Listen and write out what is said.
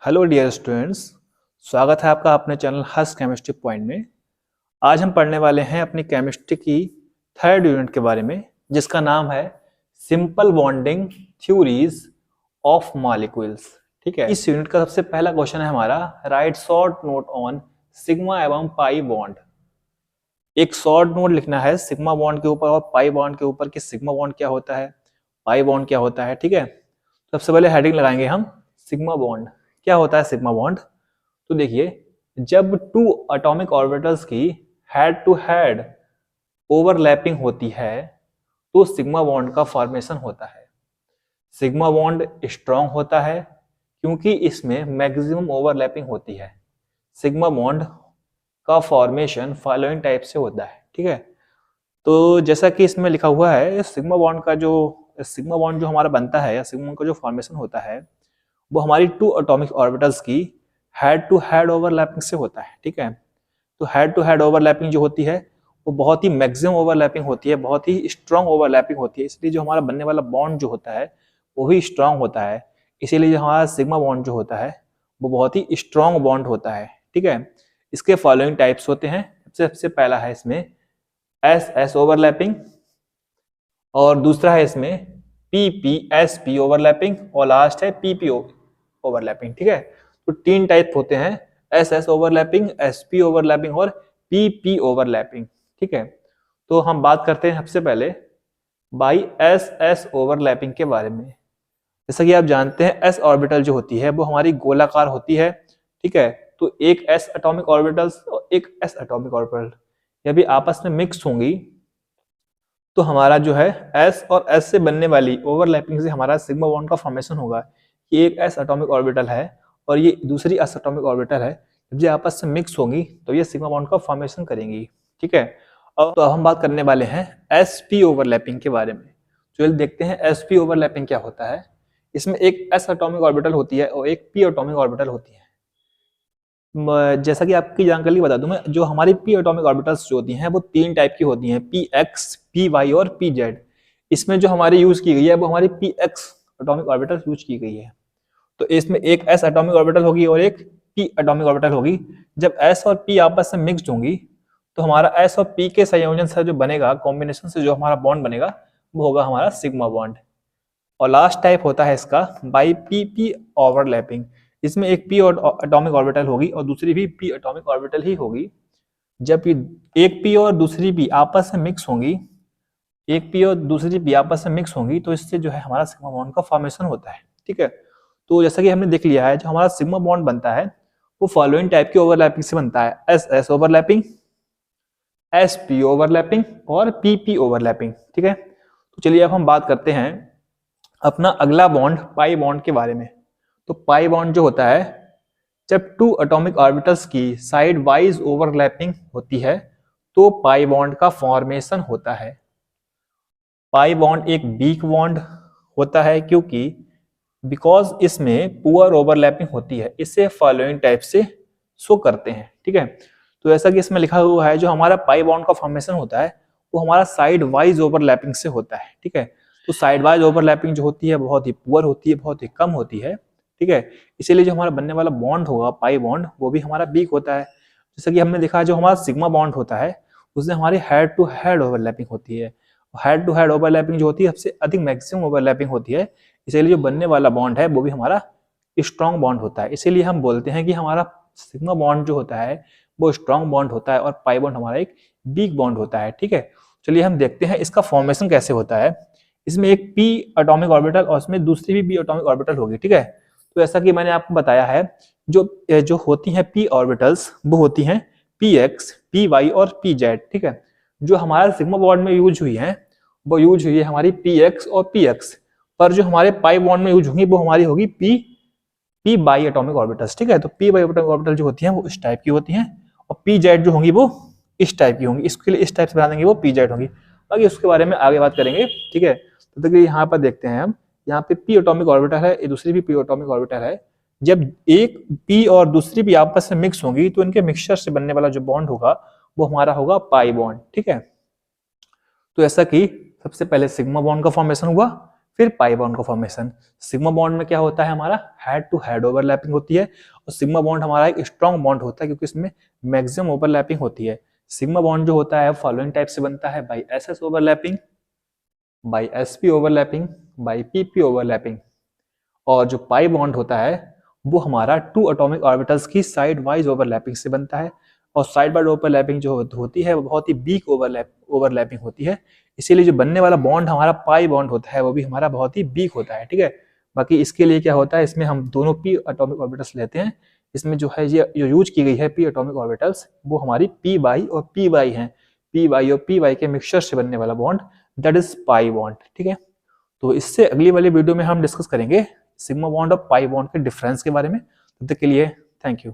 Hello dear students, स्वागत है आपका अपने चैनल हर्ष केमिस्ट्री पॉइंट में। आज हम पढ़ने वाले हैं अपनी केमिस्ट्री की थर्ड यूनिट के बारे में, जिसका नाम है simple bonding theories of molecules. ठीक है, इस यूनिट का सबसे पहला क्वेश्चन है हमारा, right short note on sigma एवं पाई बॉन्ड। एक शॉर्ट नोट लिखना है सिग्मा बॉन्ड के ऊपर और पाई बॉन्ड के ऊपर कि सिग्मा बॉन्ड क्या होता है, पाई बॉन्ड क्या होता है। ठीक है, सबसे पहले हेडिंग लगाएंगे हम सिग्मा बॉन्ड। क्या होता है सिग्मा बॉन्ड? तो देखिए, जब टू एटॉमिक ऑर्बिटल्स की हेड टू हेड ओवरलैपिंग होती है तो सिग्मा बॉन्ड का फॉर्मेशन होता है। सिग्मा बॉन्ड स्ट्रॉन्ग होता है क्योंकि इसमें मैक्सिमम ओवरलैपिंग होती है। सिग्मा बॉन्ड का फॉर्मेशन फॉलोइंग टाइप से होता है। ठीक है, तो जैसा कि इसमें लिखा हुआ है, सिग्मा बॉन्ड जो हमारा बनता है या सिग्मा बॉन्ड का जो फॉर्मेशन होता है वो हमारी टू एटॉमिक ऑर्बिटल्स की हेड टू हेड ओवरलैपिंग से होता है। ठीक है, तो हेड टू हेड ओवरलैपिंग जो होती है वो बहुत ही मैक्सिमम ओवरलैपिंग होती है, बहुत ही स्ट्रॉन्ग ओवरलैपिंग होती है, इसलिए जो हमारा बनने वाला बॉन्ड जो होता है वो भी स्ट्रॉन्ग होता है। इसीलिए जो हमारा सिग्मा बॉन्ड जो होता है वो बहुत ही स्ट्रॉन्ग बॉन्ड होता है। ठीक है, इसके फॉलोइंग टाइप्स होते हैं। सबसे पहला है इसमें एस एस ओवरलैपिंग, और दूसरा है इसमें PPSP ओवरलैपिंग, और लास्ट है PPO ओवरलैपिंग। ठीक है, तो तीन टाइप होते हैं, SS ओवरलैपिंग, SP ओवरलैपिंग और PP ओवरलैपिंग। ठीक है, तो हम बात करते हैं सबसे पहले बाई SS ओवरलैपिंग के बारे में। जैसा कि आप जानते हैं S ऑर्बिटल जो होती है वो हमारी गोलाकार होती है। ठीक है, तो एक S एटॉमिक ऑर्बिटल्स और एक S एटॉमिक ऑर्बिटल यदि आपस में मिक्स होंगी तो हमारा जो है S और S से बनने वाली ओवरलैपिंग से हमारा सिग्मा बॉन्ड का फॉर्मेशन होगा। ये एक S एटॉमिक ऑर्बिटल है और ये दूसरी S एटॉमिक ऑर्बिटल है, जब ये आपस में मिक्स होंगी तो ये सिग्मा बॉन्ड का फॉर्मेशन करेंगी। ठीक है, अब तो हम बात करने वाले हैं SP ओवरलैपिंग के बारे में। चलिए देखते हैं SP ओवरलैपिंग क्या होता है। इसमें एक S एटॉमिक ऑर्बिटल होती है और एक P एटॉमिक ऑर्बिटल होती है। जैसा कि आपकी जानकारी बता दूं मैं, जो हमारी P एटॉमिक ऑर्बिटल्स जो होती हैं वो तीन टाइप की होती हैं, PX, PY और PZ। इसमें जो हमारी यूज की गई है वो हमारी PX एटॉमिक ऑर्बिटल यूज की गई है। तो इसमें एक S एटॉमिक ऑर्बिटल होगी और एक P एटॉमिक ऑर्बिटल होगी। जब S और P आपस में मिक्स्ड होंगी तो हमारा S और P के संयोजन से जो बनेगा, कॉम्बिनेशन से जो हमारा बॉन्ड बनेगा वो होगा हमारा सिग्मा बॉन्ड। और लास्ट टाइप होता है इसका बाई PP ओवरलैपिंग। इसमें एक P एटॉमिक ऑर्बिटल होगी और दूसरी भी P एटॉमिक ऑर्बिटल ही होगी। जब एक P और दूसरी P आपस में मिक्स होंगी, एक P और दूसरी P आपस में मिक्स होंगी तो इससे जो है हमारा सिग्मा बॉन्ड का फॉर्मेशन होता है। ठीक है, तो जैसा कि हमने देख लिया है, जो हमारा सिग्मा बॉन्ड बनता है वो फॉलोइंग टाइप की ओवरलैपिंग से बनता है, SS ओवरलैपिंग, SP ओवरलैपिंग और PP ओवरलैपिंग। ठीक है, तो चलिए अब हम बात करते हैं अपना अगला बॉन्ड पाई बॉन्ड के बारे में। तो पाई बॉन्ड जो होता है, जब टू एटॉमिक ऑर्बिटल्स की साइड वाइज ओवरलैपिंग होती है तो पाई बॉन्ड का फॉर्मेशन होता है। पाई बॉन्ड एक वीक बॉन्ड होता है क्योंकि बिकॉज इसमें पुअर ओवरलैपिंग होती है। इसे फॉलोइंग टाइप से शो करते हैं। ठीक है, तो ऐसा कि इसमें लिखा हुआ है, जो हमारा पाई बॉन्ड का फॉर्मेशन होता है वो हमारा साइड वाइज ओवरलैपिंग से होता है। ठीक है, तो साइड वाइज ओवरलैपिंग जो होती है बहुत ही पुअर होती है, बहुत ही कम होती है। ठीक है, इसीलिए जो हमारा बनने वाला बॉन्ड होगा पाई बॉन्ड वो भी हमारा वीक होता है। जैसा कि हमने देखा, जो हमारा सिग्मा बॉन्ड होता है उसमें हमारी हेड टू हेड ओवरलैपिंग होती है। हेड टू हेड ओवरलैपिंग जो होती है सबसे अधिक मैक्सिमम ओवरलैपिंग होती है, इसीलिए जो बनने वाला बॉन्ड है वो भी हमारा स्ट्रॉन्ग बॉन्ड होता है। इसीलिए हम बोलते हैं कि हमारा सिग्मा बॉन्ड जो होता है वो स्ट्रॉन्ग बॉन्ड होता है और पाई बॉन्ड हमारा एक वीक बॉन्ड होता है। ठीक है, चलिए हम देखते हैं इसका फॉर्मेशन कैसे होता है। इसमें एक P एटॉमिक ऑर्बिटल और उसमें दूसरी भी P एटॉमिक ऑर्बिटल होगी। ठीक है, तो ऐसा कि मैंने आपको बताया है, जो होती हैं P ऑर्बिटल्स वो होती हैं PX, PY और PZ। ठीक है, जो हमारा सिग्मा बॉन्ड में यूज हुई है वो यूज हुई है हमारी PX और PX, पर जो हमारे पाई बॉन्ड में यूज होंगी वो हमारी होगी P बाई एटॉमिक ऑर्बिटल्स। ठीक है, तो P बाई एटॉमिक ऑर्बिटल जो होती हैं वो इस टाइप की होती हैं और PZ जो होंगी वो इस टाइप की होंगी। इसके लिए इस टाइप से बना देंगे, वो PZ होंगी। बाकी उसके बारे में आगे बात करेंगे। ठीक है, तो देखिए यहाँ पर देखते हैं हम, यहाँ पे P एटॉमिक ऑर्बिटल है, दूसरी भी P एटॉमिक ऑर्बिटल है। जब एक P और दूसरी भी आपस में मिक्स होंगी तो इनके मिक्सचर से बनने वाला जो बॉन्ड होगा वो हमारा होगा पाई बॉन्ड। ठीक है, तो ऐसा कि सबसे पहले सिग्मा बॉन्ड का फॉर्मेशन हुआ, फिर पाई बॉन्ड का फॉर्मेशन। सिग्मा बॉन्ड में क्या होता है, हमारा हेड टू हेड ओवरलैपिंग होती है, और सिग्मा बॉन्ड हमारा एक स्ट्रॉन्ग बॉन्ड होता है क्योंकि इसमें मैक्सिमम ओवरलैपिंग होती है। सिग्मा बॉन्ड जो होता है फॉलोइंग टाइप से बनता है, by S S overlapping, by S P overlapping, by P P overlapping. और जो पाई बॉन्ड होता है वो हमारा टू एटॉमिक ऑर्बिटल्स की साइड वाइज ओवरलैपिंग से बनता है, और साइड बाइड ओवरलैपिंग जो होती है वो बहुत ही वीक ओवरलैपिंग होती है, इसीलिए जो बनने वाला बॉन्ड हमारा पाई बॉन्ड होता है वो भी हमारा बहुत ही वीक होता है। ठीक है, बाकी इसके लिए क्या होता है, इसमें हम दोनों पी एटॉमिक ऑर्बिटल्स लेते हैं। इसमें जो है ये जो यूज की गई है पी एटॉमिक ऑर्बिटल्स वो हमारी पी वाई और पी वाई है, पी वाई और पी वाई के मिक्सचर से बनने वाला bond that is pi bond. ठीक है, तो इससे अगली वाली वीडियो में हम डिस्कस करेंगे सिग्मा बॉन्ड और पाई बॉन्ड के डिफरेंस के बारे में। तब तक के लिए थैंक यू।